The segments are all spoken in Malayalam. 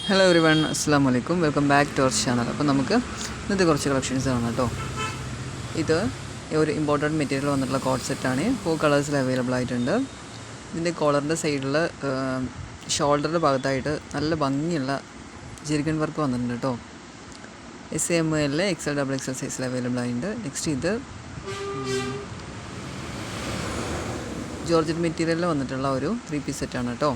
ഹലോ എവരി വൺ, അസ്സാം വലൈക്കും. Welcome back to our channel. അപ്പോൾ നമുക്ക് ഇന്നത്തെ കുറച്ച് കളക്ഷൻസ് കാണാം കേട്ടോ. ഇത് ഒരു ഇമ്പോർട്ടൻറ്റ് മെറ്റീരിയൽ വന്നിട്ടുള്ള കോട്ട് സെറ്റാണ്. 4 കളേഴ്സിൽ അവൈലബിൾ ആയിട്ടുണ്ട്. ഇതിൻ്റെ കോളറിൻ്റെ സൈഡിൽ ഷോൾഡറിൻ്റെ ഭാഗത്തായിട്ട് നല്ല ഭംഗിയുള്ള ജിർഗൻ വർക്ക് വന്നിട്ടുണ്ട് കേട്ടോ. SML XL XXL സൈസിൽ അവൈലബിൾ ആയിട്ടുണ്ട്. നെക്സ്റ്റ് ഇത് ജോർജറ്റ് മെറ്റീരിയലിൽ വന്നിട്ടുള്ള ഒരു 3 പീസ് സെറ്റാണ് കേട്ടോ.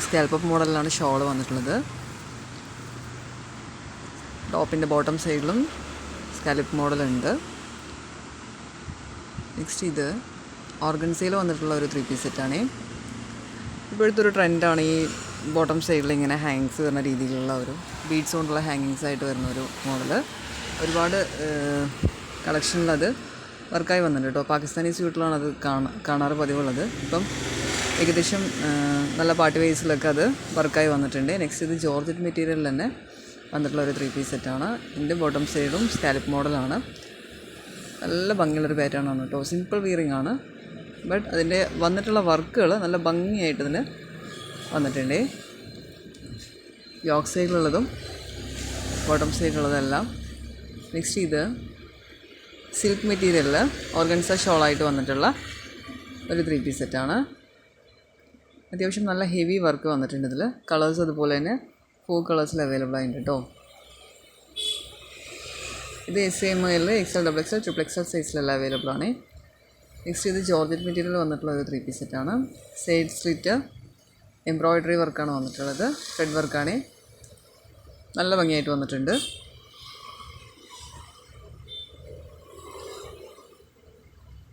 സ്കാൽപ്പ് മോഡലിലാണ് ഷോൾ വന്നിട്ടുള്ളത്. ടോപ്പിൻ്റെ ബോട്ടം സൈഡിലും സ്കാൽപ്പ് മോഡലുണ്ട്. നെക്സ്റ്റ് ഇത് ഓർഗൻസയിൽ വന്നിട്ടുള്ള ഒരു 3 പീസ് സെറ്റാണ്. ഇപ്പോഴത്തെ ഒരു ട്രെൻഡാണ് ഈ ബോട്ടം സൈഡിൽ ഇങ്ങനെ ഹാങ്ങിങ്സ് വരുന്ന രീതിയിലുള്ള ഒരു ബീഡ്സ് കൊണ്ടുള്ള ഹാങ്ങിങ്സ് ആയിട്ട് വരുന്ന ഒരു മോഡൽ. ഒരുപാട് കളക്ഷനിലത് വർക്കായി വന്നിട്ടുണ്ട് കേട്ടോ. പാകിസ്ഥാനി സ്യൂട്ടിലാണ് അത് കാണാറ് പതിവുള്ളത്. ഇപ്പം ഏകദേശം നല്ല പാർട്ടി വേസിലൊക്കെ അത് വർക്കായി വന്നിട്ടുണ്ട്. നെക്സ്റ്റ് ഇത് ജോർജറ്റ് മെറ്റീരിയലിൽ തന്നെ വന്നിട്ടുള്ള ഒരു 3 പീസ് സെറ്റാണ്. ഇതിൻ്റെ ബോട്ടം സൈഡും സ്കാലപ്പ് മോഡലാണ്. നല്ല ഭംഗിയുള്ളൊരു പാറ്റേൺ ആണ് കേട്ടോ. സിമ്പിൾ വിയറിംഗ് ആണ്, ബട്ട് അതിൻ്റെ വന്നിട്ടുള്ള വർക്കുകൾ നല്ല ഭംഗിയായിട്ട് ഇതിന് വന്നിട്ടുണ്ട്. യോക്ക് സൈഡിലുള്ളതും ബോട്ടം സൈഡിലുള്ളതെല്ലാം. നെക്സ്റ്റ് ഇത് സിൽക്ക് മെറ്റീരിയലിൽ ഓർഗൻസ ഷോളായിട്ട് വന്നിട്ടുള്ള ഒരു 3 പീസ് സെറ്റാണ്. അത്യാവശ്യം നല്ല ഹെവി വർക്ക് വന്നിട്ടുണ്ട് ഇതിൽ. കളേഴ്സ് അതുപോലെ തന്നെ 4 കളേഴ്സിൽ അവൈലബിൾ ആയിട്ടുണ്ട് കേട്ടോ. ഇത് SML XL XXL XXL സൈസിലെല്ലാം അവൈലബിൾ ആണ്. നെക്സ്റ്റ് ഇത് ജോർജറ്റ് മെറ്റീരിയൽ വന്നിട്ടുള്ള ഒരു 3 പീസ് സെറ്റാണ്. സൈഡ് സ്ലിറ്റ് എംബ്രോയ്ഡറി വർക്കാണ് വന്നിട്ടുള്ളത്. ത്രെഡ് വർക്കാണ്. നല്ല ഭംഗിയായിട്ട് വന്നിട്ടുണ്ട്.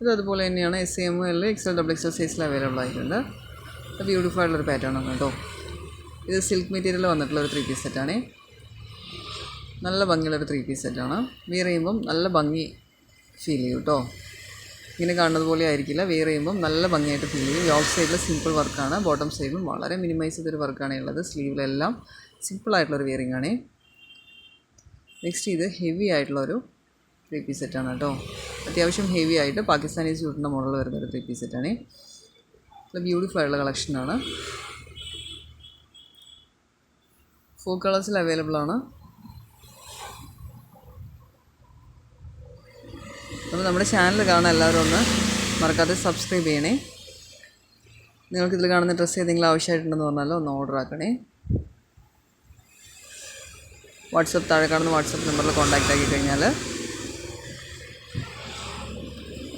ഇത് അതുപോലെ തന്നെയാണ് SML XL XXL സൈസിൽ അവൈലബിൾ ആയിട്ടുണ്ട്. ബ്യൂട്ടിഫുൾ ആയിട്ടുള്ളൊരു പാറ്റേൺ ആണ് കേട്ടോ. ഇത് സിൽക്ക് മെറ്റീരിയൽ വന്നിട്ടുള്ള ഒരു 3 പീസ് സെറ്റാണ്. നല്ല ഭംഗിയുള്ളൊരു 3 പീസ് സെറ്റാണ്. വിയർ ചെയ്യുമ്പം നല്ല ഭംഗി ഫീൽ ചെയ്യും കേട്ടോ. ഇങ്ങനെ കാണുന്നത് പോലെ ആയിരിക്കില്ല, വിയർ ചെയ്യുമ്പം നല്ല ഭംഗിയായിട്ട് ഫീൽ ചെയ്യും. യോക്ക് സൈഡിൽ സിമ്പിൾ വർക്കാണ്, ബോട്ടം സൈഡിലും വളരെ മിനിമൈസ് ചെയ്തൊരു വർക്കാണ് ഉള്ളത്. സ്ലീവിലെല്ലാം സിമ്പിളായിട്ടുള്ളൊരു വിയറിംഗ് ആണ്. നെക്സ്റ്റ് ഇത് ഹെവി ആയിട്ടുള്ളൊരു 3 പീസ് സെറ്റാണ് കേട്ടോ. അത്യാവശ്യം ഹെവി ആയിട്ട് പാകിസ്ഥാനി സ്യൂട്ടിൻ്റെ മോഡൽ വരുന്നൊരു 3 പീസ് സെറ്റാണ്. നല്ല ബ്യൂട്ടിഫുൾ ആയിട്ടുള്ള കളക്ഷനാണ്. 4 കളേഴ്സിൽ അവൈലബിൾ ആണ്. അപ്പോൾ നമ്മുടെ ചാനൽ കാണാൻ എല്ലാവരും ഒന്ന് മറക്കാതെ സബ്സ്ക്രൈബ് ചെയ്യണേ. നിങ്ങൾക്കിതിൽ കാണുന്ന ഡ്രസ്സ് ഏതെങ്കിലും ആവശ്യമായിട്ടുണ്ടെന്ന് പറഞ്ഞാൽ ഒന്ന് ഓർഡർ ആക്കണേ. താഴെ കാണുന്ന വാട്സപ്പ് നമ്പറിൽ കോൺടാക്റ്റ് ആക്കി കഴിഞ്ഞാൽ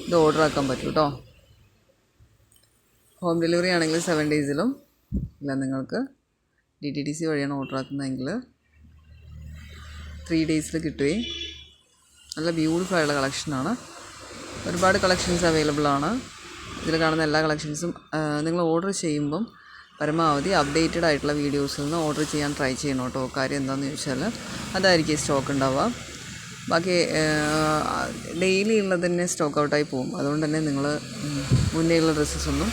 ഇത് ഓർഡർ ആക്കാൻ പറ്റും കേട്ടോ. ഹോം ഡെലിവറി ആണെങ്കിൽ 7 ഡേയ്സിലും, ഇല്ല നിങ്ങൾക്ക് DTDC വഴിയാണ് ഓർഡർ ആക്കുന്നതെങ്കിൽ 3 ഡേയ്സിൽ കിട്ടുകയും. നല്ല ബ്യൂട്ടിഫുൾ ആയിട്ടുള്ള കളക്ഷനാണ്. ഒരുപാട് കളക്ഷൻസ് അവൈലബിൾ ആണ്. ഇതിൽ കാണുന്ന എല്ലാ കളക്ഷൻസും നിങ്ങൾ ഓർഡർ ചെയ്യുമ്പം പരമാവധി അപ്ഡേറ്റഡ് ആയിട്ടുള്ള വീഡിയോസിൽ നിന്ന് ഓർഡർ ചെയ്യാൻ ട്രൈ ചെയ്യണം കേട്ടോ. കാര്യം എന്താണെന്ന് ചോദിച്ചാൽ അതായിരിക്കും സ്റ്റോക്ക് ഉണ്ടാവുക. ബാക്കി ഡെയിലി ഉള്ളത് തന്നെ സ്റ്റോക്ക് ഔട്ടായി പോകും. അതുകൊണ്ട് തന്നെ നിങ്ങൾ മുന്നേയുള്ള ഡ്രസ്സസ് ഒന്നും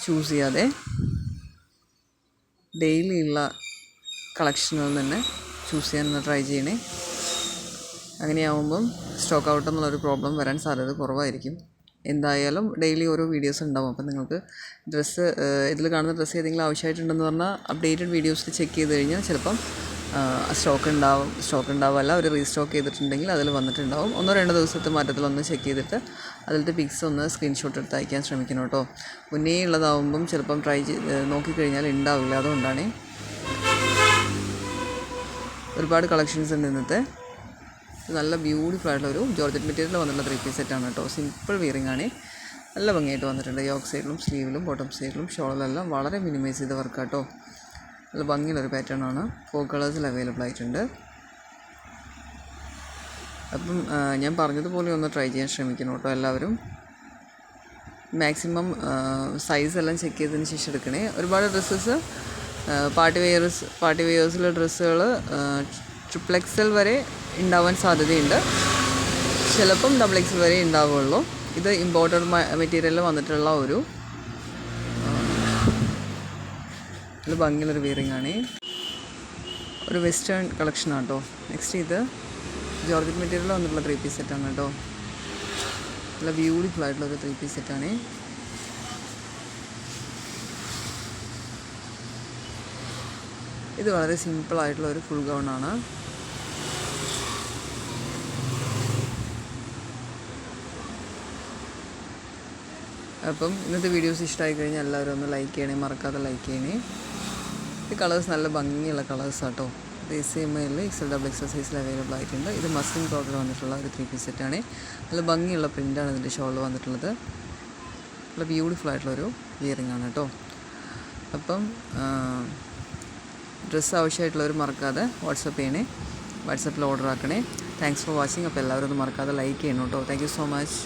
ചൂസ് ചെയ്യാതെ ഡെയിലി ഉള്ള കളക്ഷനുകൾ തന്നെ ചൂസ് ചെയ്യാൻ ട്രൈ ചെയ്യണേ. അങ്ങനെയാവുമ്പം സ്റ്റോക്ക് ഔട്ട് എന്നുള്ളൊരു പ്രോബ്ലം വരാൻ സാധ്യത കുറവായിരിക്കും. എന്തായാലും ഡെയിലി ഓരോ വീഡിയോസ് ഉണ്ടാവും. അപ്പം നിങ്ങൾക്ക് ഡ്രസ്സ് ഇതിൽ കാണുന്ന ഡ്രസ്സ് ഏതെങ്കിലും ആവശ്യമായിട്ടുണ്ടെന്ന് പറഞ്ഞാൽ അപ്ഡേറ്റഡ് വീഡിയോസിൽ ചെക്ക് ചെയ്ത് കഴിഞ്ഞാൽ ചിലപ്പം സ്റ്റോക്ക് ഉണ്ടാവില്ല. ഒരു റീസ്റ്റോക്ക് ചെയ്തിട്ടുണ്ടെങ്കിൽ അതിൽ വന്നിട്ടുണ്ടാവും. 1-2 ദിവസത്തെ മാറ്റത്തിലൊന്ന് ചെക്ക് ചെയ്തിട്ട് അതിലത്തെ പിക്സ് ഒന്ന് സ്ക്രീൻഷോട്ട് എടുത്ത് അയക്കാൻ ശ്രമിക്കണം കേട്ടോ. മുന്നേ ഉള്ളതാവുമ്പം ചിലപ്പം നോക്കിക്കഴിഞ്ഞാൽ ഉണ്ടാവില്ല. അതുകൊണ്ടാണ്. ഒരുപാട് കളക്ഷൻസ് ഉണ്ട് ഇന്നത്തെ. നല്ല ബ്യൂട്ടിഫുൾ ആയിട്ടുള്ളൊരു ജോർജറ്റ് മെറ്റീരിയൽ വന്നിട്ടുള്ള 3 പീസ് സെറ്റാണ് കേട്ടോ. സിമ്പിൾ വിയറിംഗ് ആണ്. നല്ല ഭംഗിയായിട്ട് വന്നിട്ടുണ്ട്. യോക്ക് സൈഡിലും സ്ലീവിലും ബോട്ടം സൈഡിലും ഷോളിലെല്ലാം വളരെ മിനിമൈസ് ചെയ്ത വർക്കാട്ടോ. നല്ല ഭംഗിയുള്ളൊരു പാറ്റേൺ ആണ്. 4 കളേഴ്സിൽ അവൈലബിൾ ആയിട്ടുണ്ട്. അപ്പം ഞാൻ പറഞ്ഞതുപോലെ ഒന്ന് ട്രൈ ചെയ്യാൻ ശ്രമിക്കണം കേട്ടോ എല്ലാവരും. മാക്സിമം സൈസ് എല്ലാം ചെക്ക് ചെയ്തതിന് ശേഷം എടുക്കണേ. ഒരുപാട് ഡ്രസ്സസ് പാർട്ടി വെയേഴ്സിലെ ഡ്രസ്സുകൾ XXL വരെ ഉണ്ടാവാൻ സാധ്യതയുണ്ട്. ചിലപ്പം XXL വരെ ഉണ്ടാവുള്ളൂ. ഇത് ഇമ്പോർട്ടഡ് മെറ്റീരിയലിൽ വന്നിട്ടുള്ള ഒരു ഭംഗിയുള്ളൊരു വിയറിംഗ് ആണ്. ഒരു വെസ്റ്റേൺ കളക്ഷനാണ് കേട്ടോ. നെക്സ്റ്റ് ഇത് ജോർജറ്റ് മെറ്റീരിയൽ വന്നിട്ടുള്ള 3 പീസ് സെറ്റാണ് കേട്ടോ. നല്ല ബ്യൂട്ടിഫുൾ ആയിട്ടുള്ളൊരു 3 പീസ് സെറ്റാണ്. ഇത് വളരെ സിമ്പിളായിട്ടുള്ള ഒരു ഫുൾ ഗൗണാണ്. അപ്പം ഇന്നത്തെ വീഡിയോസ് ഇഷ്ടമായി കഴിഞ്ഞാൽ എല്ലാവരും ഒന്ന് ലൈക്ക് ചെയ്യണേ, മറക്കാതെ ലൈക്ക് ചെയ്യണേ. ഈ കളേഴ്സ് നല്ല ഭംഗിയുള്ള കളേഴ്സാണ് കേട്ടോ. ഇത് SML XL സൈസിൽ അവൈലബിൾ ആയിട്ടുണ്ട്. ഇത് മസ്ലിൻ ക്ലോത്തിൽ വന്നിട്ടുള്ള ഒരു 3 പീസ് സെറ്റാണ്. നല്ല ഭംഗിയുള്ള പ്രിൻ്റാണ് ഇതിൻ്റെ ഷോളിൽ വന്നിട്ടുള്ളത്. നല്ല ബ്യൂട്ടിഫുൾ ആയിട്ടുള്ളൊരു ഇയറിംഗ് ആണ് കേട്ടോ. അപ്പം ഡ്രസ്സ് ആവശ്യമായിട്ടുള്ളവർ മറക്കാതെ വാട്സപ്പ് ചെയ്യണേ, വാട്സപ്പിൽ ഓർഡർ ആക്കണേ. Thanks for watching. അപ്പോൾ എല്ലാവരും ഒന്ന് മറക്കാതെ ലൈക്ക് ചെയ്യണം കേട്ടോ. Thank you so much.